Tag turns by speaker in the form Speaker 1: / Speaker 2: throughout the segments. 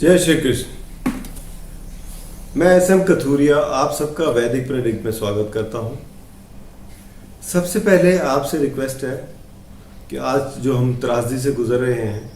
Speaker 1: जय श्री कृष्ण। मैं SM कथूरिया आप सबका वैदिक प्रेडिक्ट में स्वागत करता हूं। सबसे पहले आपसे रिक्वेस्ट है कि आज जो हम त्रासदी से गुजर रहे हैं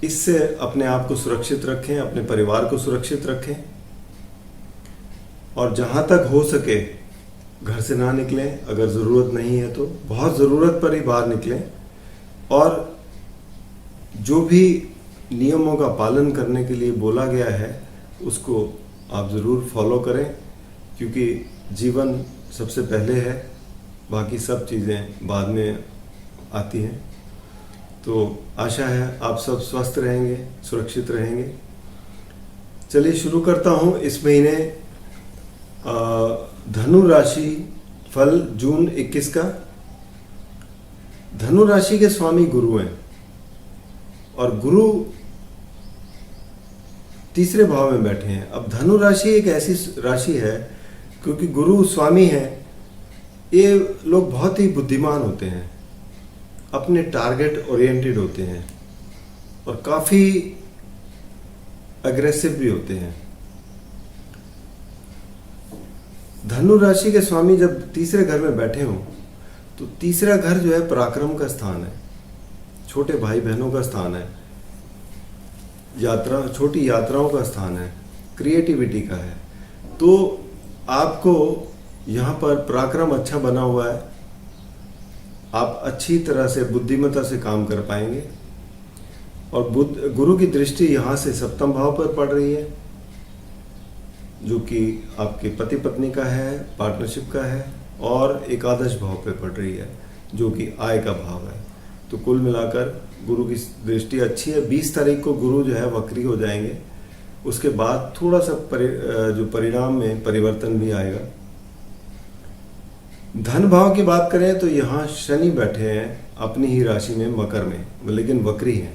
Speaker 1: इससे अपने आप को सुरक्षित रखें, अपने परिवार को सुरक्षित रखें और जहां तक हो सके घर से ना निकलें। अगर ज़रूरत नहीं है तो बहुत ज़रूरत पर ही बाहर निकलें और जो भी नियमों का पालन करने के लिए बोला गया है उसको आप ज़रूर फॉलो करें, क्योंकि जीवन सबसे पहले है, बाकी सब चीज़ें बाद में आती हैं। तो आशा है आप सब स्वस्थ रहेंगे, सुरक्षित रहेंगे। चलिए शुरू करता हूँ इस महीने धनु राशि फल जून 21 का। धनु राशि के स्वामी गुरु हैं और गुरु तीसरे भाव में बैठे हैं। अब धनु राशि एक ऐसी राशि है, क्योंकि गुरु स्वामी है, ये लोग बहुत ही बुद्धिमान होते हैं, अपने टारगेट ओरिएंटेड होते हैं और काफ़ी अग्रेसिव भी होते हैं। धनु राशि के स्वामी जब तीसरे घर में बैठे हों तो तीसरा घर जो है पराक्रम का स्थान है, छोटे भाई बहनों का स्थान है, छोटी यात्राओं का स्थान है, क्रिएटिविटी का है। तो आपको यहाँ पर पराक्रम अच्छा बना हुआ है, आप अच्छी तरह से बुद्धिमत्ता से काम कर पाएंगे और गुरु की दृष्टि यहाँ से सप्तम भाव पर पड़ रही है, जो कि आपके पति पत्नी का है, पार्टनरशिप का है, और एकादश भाव पे पड़ रही है जो कि आय का भाव है। तो कुल मिलाकर गुरु की दृष्टि अच्छी है। 20 तारीख को गुरु जो है वक्री हो जाएंगे, उसके बाद थोड़ा सा जो परिणाम में परिवर्तन भी आएगा। धन भाव की बात करें तो यहाँ शनि बैठे हैं अपनी ही राशि में मकर में, लेकिन वक्री हैं।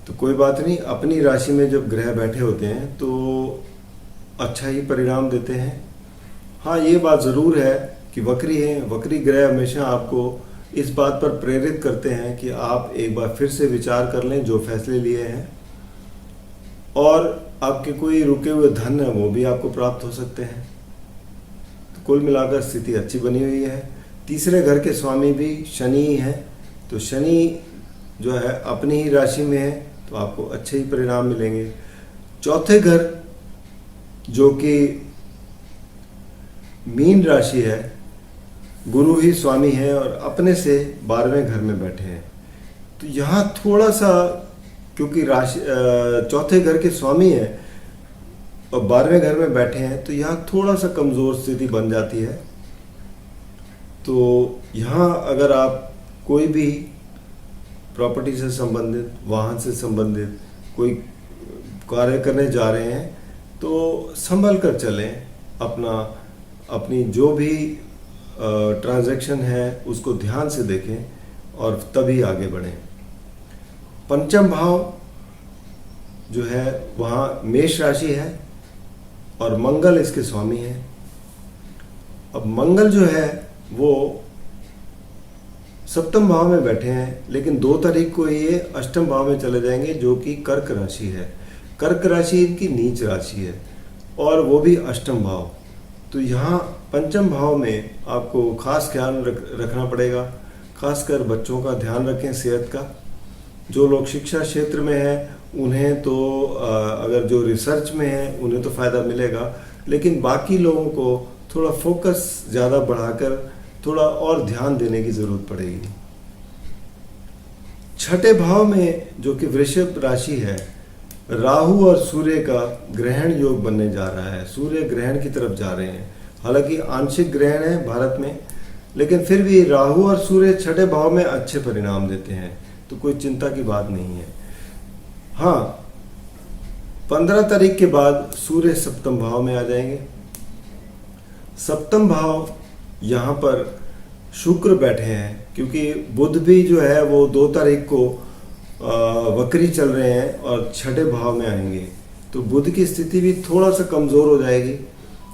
Speaker 1: तो कोई बात नहीं, अपनी राशि में जब ग्रह बैठे होते हैं तो अच्छा ही परिणाम देते हैं। हाँ, ये बात ज़रूर है कि वक्री हैं, वक्री ग्रह हमेशा आपको इस बात पर प्रेरित करते हैं कि आप एक बार फिर से विचार कर लें जो फैसले लिए हैं, और आपके कोई रुके हुए धन है वो भी आपको प्राप्त हो सकते हैं। तो कुल मिलाकर स्थिति अच्छी बनी हुई है। तीसरे घर के स्वामी भी शनि ही हैं, तो शनि जो है अपनी ही राशि में है तो आपको अच्छे ही परिणाम मिलेंगे। चौथे घर जो कि मीन राशि है, गुरु ही स्वामी है और अपने से 12वें घर में बैठे हैं। तो यहाँ थोड़ा सा, क्योंकि राशि चौथे घर के स्वामी है और 12वें घर में बैठे हैं, तो यहाँ थोड़ा सा कमज़ोर स्थिति बन जाती है। तो यहाँ अगर आप कोई भी प्रॉपर्टी से संबंधित, वाहन से संबंधित कोई कार्य करने जा रहे हैं तो संभल कर चलें, अपनी जो भी ट्रांजैक्शन है उसको ध्यान से देखें और तभी आगे बढ़ें। पंचम भाव जो है वहाँ मेष राशि है और मंगल इसके स्वामी है। अब मंगल जो है वो सप्तम भाव में बैठे हैं, लेकिन 2 तारीख को ये अष्टम भाव में चले जाएंगे जो कि कर्क राशि है। कर्क राशि इनकी नीच राशि है और वो भी अष्टम भाव। तो यहाँ पंचम भाव में आपको खास ख्याल रखना पड़ेगा, खासकर बच्चों का ध्यान रखें, सेहत का। जो लोग शिक्षा क्षेत्र में हैं उन्हें तो अगर जो रिसर्च में हैं उन्हें तो फ़ायदा मिलेगा, लेकिन बाकी लोगों को थोड़ा फोकस ज़्यादा बढ़ाकर थोड़ा और ध्यान देने की ज़रूरत पड़ेगी। छठे भाव में जो कि वृषभ राशि है, राहु और सूर्य का ग्रहण योग बनने जा रहा है। सूर्य ग्रहण की तरफ जा रहे हैं, हालांकि आंशिक ग्रहण है भारत में, लेकिन फिर भी राहु और सूर्य छठे भाव में अच्छे परिणाम देते हैं, तो कोई चिंता की बात नहीं है। हाँ, 15 तारीख के बाद सूर्य सप्तम भाव में आ जाएंगे। सप्तम भाव यहाँ पर शुक्र बैठे हैं, क्योंकि बुध भी जो है वो 2 तारीख को वक्री चल रहे हैं और छठे भाव में आएंगे, तो बुध की स्थिति भी थोड़ा सा कमज़ोर हो जाएगी।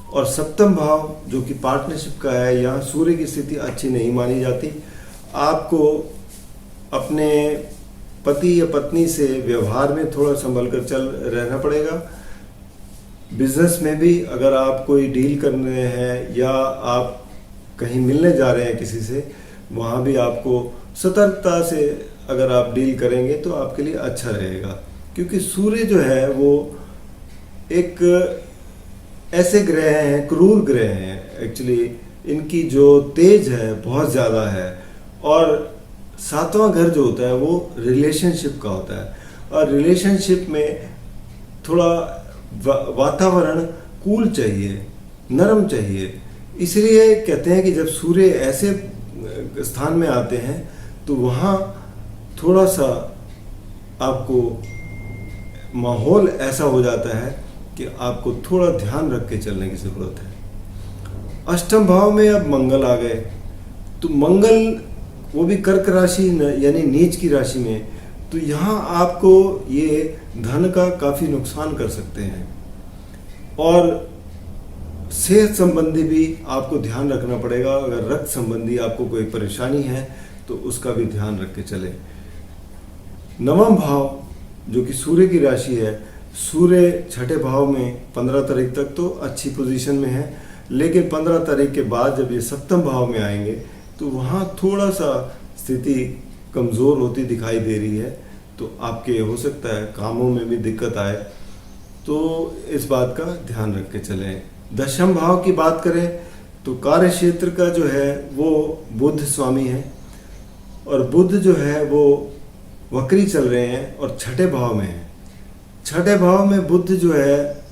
Speaker 1: और सप्तम भाव जो कि पार्टनरशिप का है, यहाँ सूर्य की स्थिति अच्छी नहीं मानी जाती। आपको अपने पति या पत्नी से व्यवहार में थोड़ा संभल कर चल रहना पड़ेगा। बिजनेस में भी अगर आप कोई डील कर रहे हैं या आप कहीं मिलने जा रहे हैं किसी से, वहाँ भी आपको सतर्कता से अगर आप डील करेंगे तो आपके लिए अच्छा रहेगा। क्योंकि सूर्य जो है वो एक ऐसे ग्रह हैं, क्रूर ग्रह हैं एक्चुअली, इनकी जो तेज है बहुत ज़्यादा है। और 7वां घर जो होता है वो रिलेशनशिप का होता है, और रिलेशनशिप में थोड़ा वातावरण कूल चाहिए, नरम चाहिए। इसलिए कहते हैं कि जब सूर्य ऐसे स्थान में आते हैं तो वहाँ थोड़ा सा आपको माहौल ऐसा हो जाता है कि आपको थोड़ा ध्यान रख के चलने की ज़रूरत है। अष्टम भाव में अब मंगल आ गए, तो मंगल वो भी कर्क राशि यानी नीच की राशि में, तो यहाँ आपको ये धन का काफ़ी नुकसान कर सकते हैं। और सेहत संबंधी भी आपको ध्यान रखना पड़ेगा। अगर रक्त संबंधी आपको कोई परेशानी है तो उसका भी ध्यान रख के चले। 9वां भाव जो कि सूर्य की राशि है, सूर्य 6ठे भाव में 15 तारीख तक तो अच्छी पोजीशन में है, लेकिन 15 तारीख के बाद जब ये 7वें भाव में आएंगे तो वहाँ थोड़ा सा स्थिति कमज़ोर होती दिखाई दे रही है। तो आपके हो सकता है कामों में भी दिक्कत आए, तो इस बात का ध्यान रख के चलें। 10वें भाव की बात करें तो कार्य क्षेत्र का जो है वो बुध स्वामी है, और बुध जो है वो वक्री चल रहे हैं और 6ठे भाव में है। 6ठे भाव में बुध जो है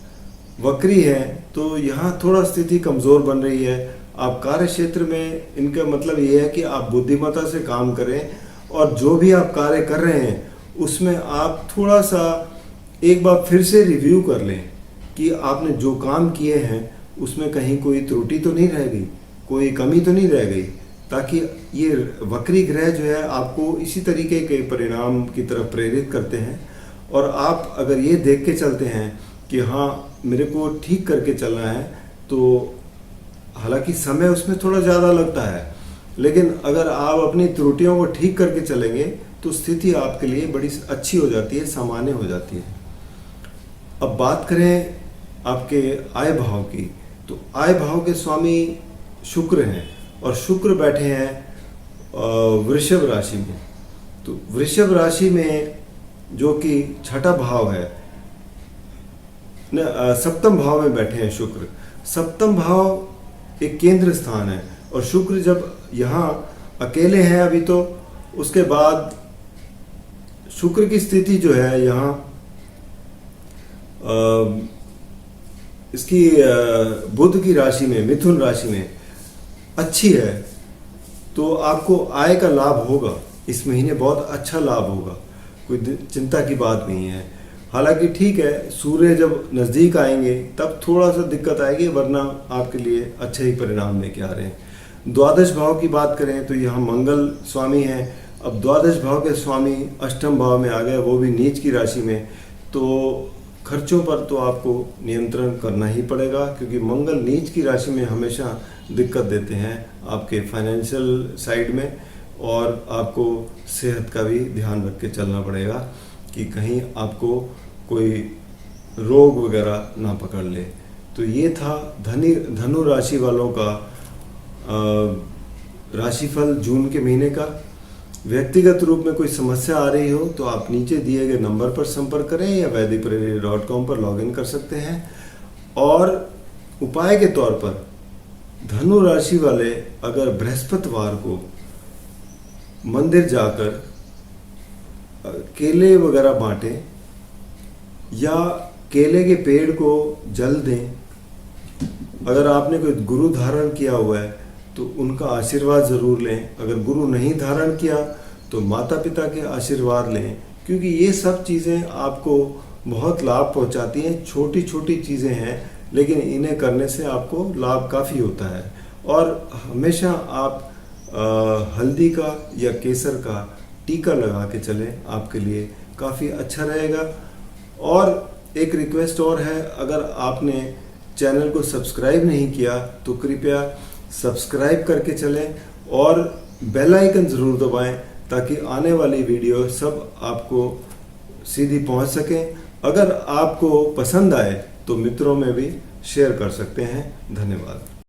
Speaker 1: वक्री है, तो यहाँ थोड़ा स्थिति कमज़ोर बन रही है। आप कार्य क्षेत्र में, इनका मतलब ये है कि आप बुद्धिमत्ता से काम करें, और जो भी आप कार्य कर रहे हैं उसमें आप थोड़ा सा एक बार फिर से रिव्यू कर लें कि आपने जो काम किए हैं उसमें कहीं कोई त्रुटि तो नहीं रह गई, कोई कमी तो नहीं रह गई, ताकि ये वक्री ग्रह जो है आपको इसी तरीके के परिणाम की तरफ प्रेरित करते हैं। और आप अगर ये देख के चलते हैं कि हाँ मेरे को ठीक करके चलना है, तो हालांकि समय उसमें थोड़ा ज़्यादा लगता है, लेकिन अगर आप अपनी त्रुटियों को ठीक करके चलेंगे तो स्थिति आपके लिए बड़ी अच्छी हो जाती है, सामान्य हो जाती है। अब बात करें आपके आय भाव की, तो आय भाव के स्वामी शुक्र हैं, और शुक्र बैठे हैं वृषभ राशि में। तो वृषभ राशि में जो कि 6ठा भाव है, 7वें भाव में बैठे हैं शुक्र। 7वां भाव एक केंद्र स्थान है, और शुक्र जब यहाँ अकेले हैं अभी, तो उसके बाद शुक्र की स्थिति जो है यहाँ इसकी बुध की राशि में, मिथुन राशि में अच्छी है, तो आपको आय का लाभ होगा इस महीने, बहुत अच्छा लाभ होगा, कोई चिंता की बात नहीं है। हालांकि ठीक है, सूर्य जब नज़दीक आएंगे तब थोड़ा सा दिक्कत आएगी, वरना आपके लिए अच्छे ही परिणाम लेके आ रहे हैं। द्वादश भाव की बात करें तो यहाँ मंगल स्वामी हैं। अब द्वादश भाव के स्वामी 8वें भाव में आ गए, वो भी नीच की राशि में, तो खर्चों पर तो आपको नियंत्रण करना ही पड़ेगा, क्योंकि मंगल नीच की राशि में हमेशा दिक्कत देते हैं आपके फाइनेंशियल साइड में, और आपको सेहत का भी ध्यान रख के चलना पड़ेगा कि कहीं आपको कोई रोग वगैरह ना पकड़ ले। तो ये था धनु राशि वालों का राशिफल जून के महीने का। व्यक्तिगत रूप में कोई समस्या आ रही हो तो आप नीचे दिए गए नंबर पर संपर्क करें या वैदिकप्रेरित.com पर लॉगिन कर सकते हैं। और उपाय के तौर पर धनु राशि वाले अगर बृहस्पतिवार को मंदिर जाकर केले वगैरह बांटें या केले के पेड़ को जल दें। अगर आपने कोई गुरु धारण किया हुआ है तो उनका आशीर्वाद ज़रूर लें। अगर गुरु नहीं धारण किया तो माता पिता के आशीर्वाद लें, क्योंकि ये सब चीज़ें आपको बहुत लाभ पहुंचाती हैं। छोटी छोटी चीज़ें हैं, लेकिन इन्हें करने से आपको लाभ काफ़ी होता है। और हमेशा आप हल्दी का या केसर का टीका लगा के चलें, आपके लिए काफ़ी अच्छा रहेगा। और एक रिक्वेस्ट और है, अगर आपने चैनल को सब्सक्राइब नहीं किया तो कृपया सब्सक्राइब करके चलें और बेल आइकन ज़रूर दबाएं, ताकि आने वाली वीडियो सब आपको सीधी पहुंच सके। अगर आपको पसंद आए तो मित्रों में भी शेयर कर सकते हैं। धन्यवाद।